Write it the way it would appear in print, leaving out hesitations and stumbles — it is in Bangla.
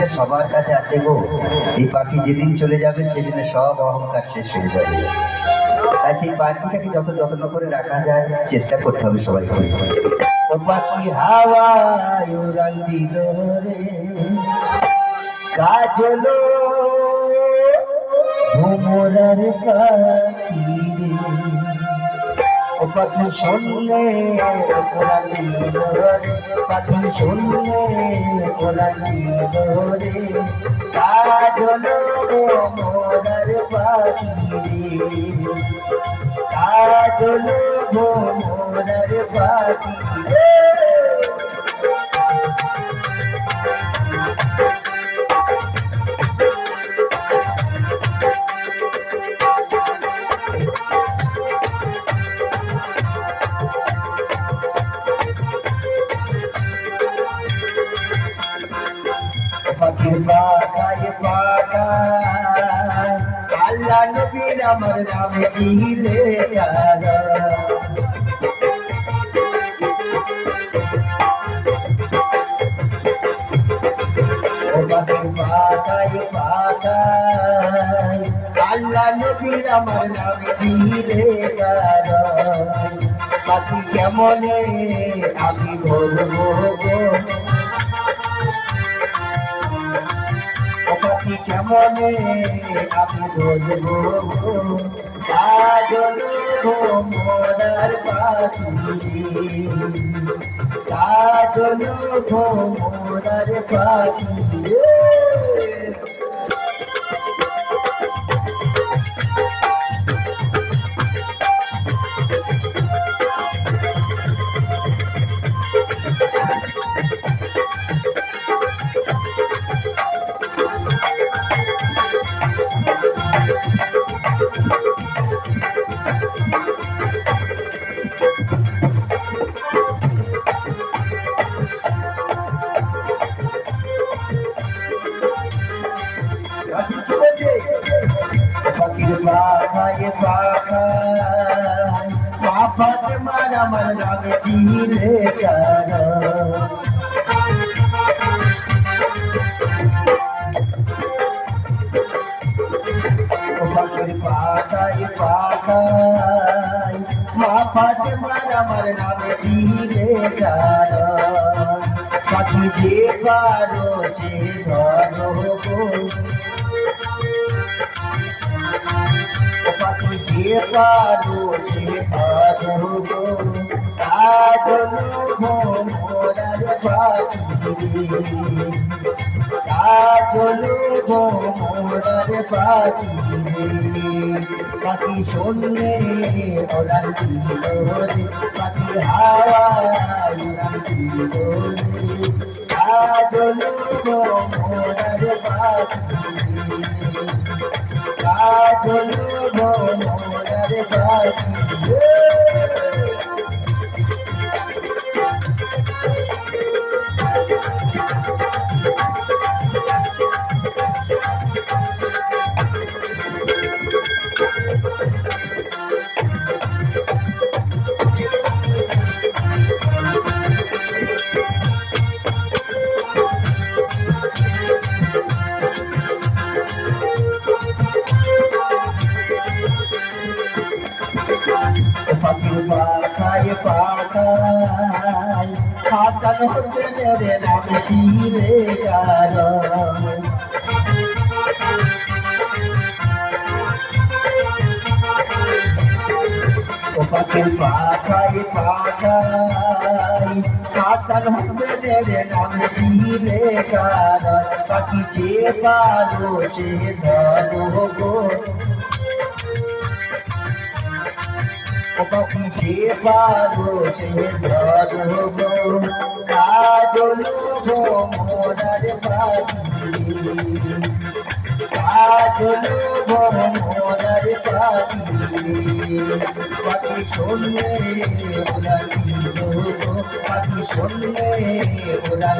পাখিটা সবার কাছে আছে গো। এই পাখি যেদিন চলে যাবে সেদিনে সব অহংকার শেষ হয়ে যাবে। তাই সেই পাখিটাকে যত যত্ন করে রাখা যায় চেষ্টা করতে হবে সবাইকে। ও পাখি হাওয়ায় উড়াল দিল রে, কাজল ভোমরার পাখি রে। ও পাখি শুনলে কোরআন দিল রে, পাখি শুনলে কোরআন দিল রে, কাজল ভোমরার পাখি রে, কাজল ভোমরার পাখি রে। পাখির পাখায় পাখায় আল্লাহ নবীর আমার নামে দিলে যারা। ও পাখির পাখায় পাখায় আল্লাহ নবীর আমার নামে দিলে যারা। পাখি কেমনে আমি বলবো গো, পাখি কেমনে আমি বলবো, কাজল ভোমরার পাখি রে, কাজল ভোমরার পাখি রে। পাখির পাখায় পাখায় পাপাতে মার আমার নামে দিলে যারা। পাখির পাখায় পাখায় পাপাতে মার আমার নামে দিলে যারা। পাখি যে পারো সে ধরো গো, পাখি যে পারো সে ধরো গো, কাজল ভোমরার পাখি রে, কাজল ভোমরার পাখি রে। পাখি শুনলে ওরাল দিল রে, পাখি হাওয়ায় উড়াল দিল রে, কাজল ভোমরার পাখি রে, কাজল ভোমরার পাখি রে। পাখির পাখায় পাখায় হাসান হোসেনের নামে দিলে যারা। পাখির পাখায় পাখায় হাসান হোসেনের নামে দিলে যারা। পাখি যে পারো সে ধরো গো, পাখি যে পারো সে ধরো গো, কাজল ভোমরার পাখি রে, কাজল ভোমরার পাখি রে। পাখি শুনলে ওরাল দিল, পাখি শুনলে ওরাল